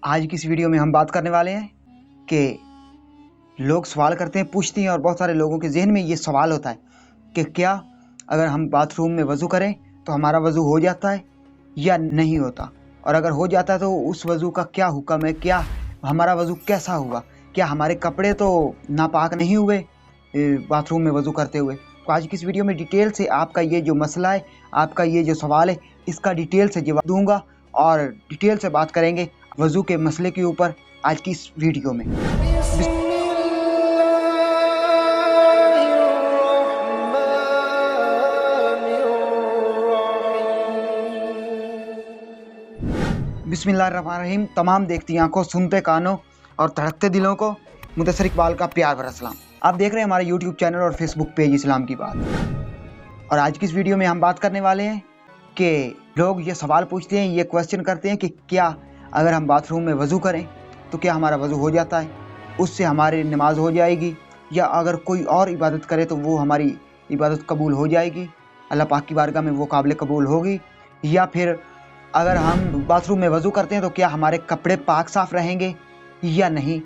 आज की इस वीडियो में हम बात करने वाले हैं कि लोग सवाल करते हैं, पूछते हैं और बहुत सारे लोगों के जहन में ये सवाल होता है कि क्या अगर हम बाथरूम में वज़ू करें तो हमारा वज़ू हो जाता है या नहीं होता, और अगर हो जाता है तो उस वज़ू का क्या हुक्म है, क्या हमारा वज़ू कैसा हुआ, क्या हमारे कपड़े तो नापाक नहीं हुए बाथरूम में वज़ू करते हुए। तो आज की इस वीडियो में डिटेल से आपका ये जो मसला है, आपका ये जो सवाल है, इसका डिटेल से जवाब दूंगा और डिटेल से बात करेंगे वज़ू के मसले के ऊपर आज की इस वीडियो में। बिस्मिल्लाहिर्रहमानिर्रहीम। तमाम देखती आंखों, सुनते कानों और धड़कते दिलों को मुदस्सिर इकबाल का प्यार भरा सलाम। आप देख रहे हैं हमारे यूट्यूब चैनल और फेसबुक पेज इस्लाम की बात। और आज की इस वीडियो में हम बात करने वाले हैं कि लोग ये सवाल पूछते हैं, ये क्वेश्चन करते हैं कि क्या अगर हम बाथरूम में वज़ू करें तो क्या हमारा वज़ू हो जाता है, उससे हमारी नमाज हो जाएगी, या अगर कोई और इबादत करे तो वो हमारी इबादत कबूल हो जाएगी, अल्लाह पाक की बारगाह में वो काबिल कबूल होगी, या फिर अगर हम बाथरूम में वज़ू करते हैं तो क्या हमारे कपड़े पाक साफ़ रहेंगे या नहीं।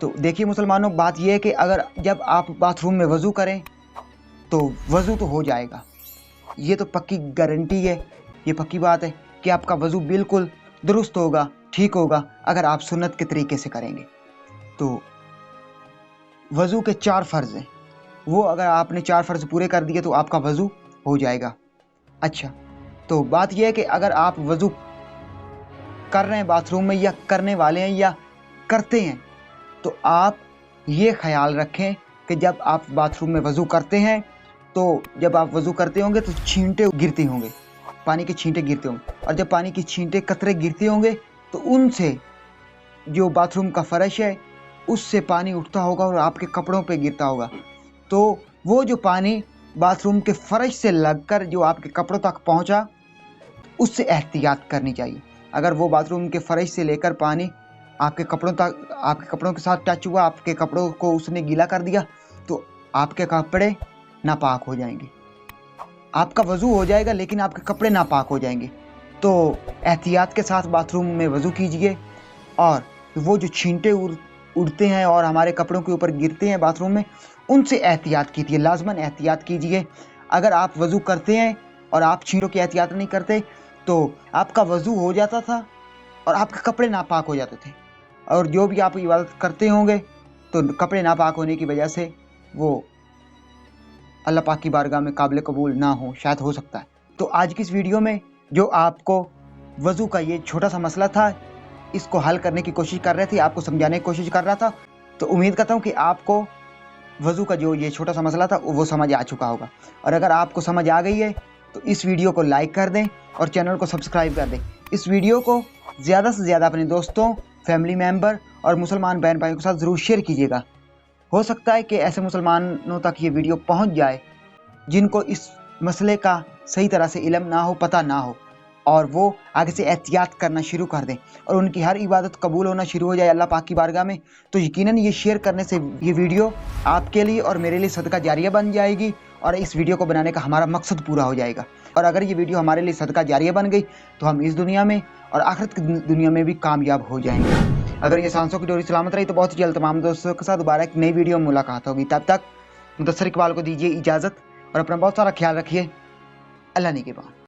तो देखिए मुसलमानों, बात यह है कि अगर जब आप बाथरूम में वज़ू करें तो वज़ू तो हो जाएगा, ये तो पक्की गारंटी है, ये पक्की बात है कि आपका वज़ू बिल्कुल दुरुस्त होगा, ठीक होगा अगर आप सुन्नत के तरीके से करेंगे। तो वज़ू के 4 फ़र्ज़ हैं, वो अगर आपने 4 फ़र्ज़ पूरे कर दिए तो आपका वज़ू हो जाएगा। अच्छा, तो बात यह है कि अगर आप वज़ू कर रहे हैं बाथरूम में, या करने वाले हैं या करते हैं, तो आप ये ख्याल रखें कि जब आप बाथरूम में वज़ू करते हैं तो जब आप वज़ू करते होंगे तो छींटे गिरते होंगे, पानी के छींटे गिरते होंगे, और जब पानी के छींटे कतरे गिरते होंगे तो उनसे जो बाथरूम का फ़र्श है उससे पानी उठता होगा और आपके कपड़ों पे गिरता होगा। तो वो जो पानी बाथरूम के फ़र्श से लगकर जो आपके कपड़ों तक पहुंचा, उससे एहतियात करनी चाहिए। अगर वो बाथरूम के फ़र्श से लेकर पानी आपके कपड़ों तक, आपके कपड़ों के साथ टच हुआ, आपके कपड़ों को उसने गीला कर दिया, तो आपके कपड़े नापाक हो जाएंगे। आपका वज़ू हो जाएगा लेकिन आपके कपड़े नापाक हो जाएंगे। तो एहतियात के साथ बाथरूम में वज़ू कीजिए, और वो जो छींटे उड़ते हैं और हमारे कपड़ों के ऊपर गिरते हैं बाथरूम में, उनसे एहतियात कीजिए, लाजमन एहतियात कीजिए। अगर आप वज़ू करते हैं और आप छींटों की एहतियात नहीं करते तो आपका वज़ू हो जाता था और आपके कपड़े नापाक हो जाते थे, और जो भी आप इबादत करते होंगे तो कपड़े नापाक होने की वजह से वो अल्लाह पाक की बारगाह में काबिल कबूल ना हो, शायद हो सकता है। तो आज की इस वीडियो में जो आपको वज़ू का ये छोटा सा मसला था, इसको हल करने की कोशिश कर रहे थे, आपको समझाने की कोशिश कर रहा था। तो उम्मीद करता हूँ कि आपको वज़ू का जो ये छोटा सा मसला था वो समझ आ चुका होगा, और अगर आपको समझ आ गई है तो इस वीडियो को लाइक कर दें और चैनल को सब्सक्राइब कर दें। इस वीडियो को ज़्यादा से ज़्यादा अपने दोस्तों, फैमिली मेम्बर और मुसलमान बहन भाइयों के साथ ज़रूर शेयर कीजिएगा। हो सकता है कि ऐसे मुसलमानों तक ये वीडियो पहुंच जाए जिनको इस मसले का सही तरह से इल्म ना हो, पता ना हो, और वो आगे से एहतियात करना शुरू कर दें और उनकी हर इबादत कबूल होना शुरू हो जाए अल्लाह पाक की बारगाह में। तो यकीनन ये शेयर करने से ये वीडियो आपके लिए और मेरे लिए सदका जारिया बन जाएगी, और इस वीडियो को बनाने का हमारा मकसद पूरा हो जाएगा। और अगर ये वीडियो हमारे लिए सदका जारिया बन गई तो हम इस दुनिया में और आखिरत की दुनिया में भी कामयाब हो जाएंगे। अगर ये सांसों की डोरी सलामत रही तो बहुत जल्द तमाम दोस्तों के साथ दोबारा एक नई वीडियो में मुलाकात होगी। तब तक मुदस्सिर इकबाल को दीजिए इजाज़त और अपना बहुत सारा ख्याल रखिए। अल्लाह निगहबान।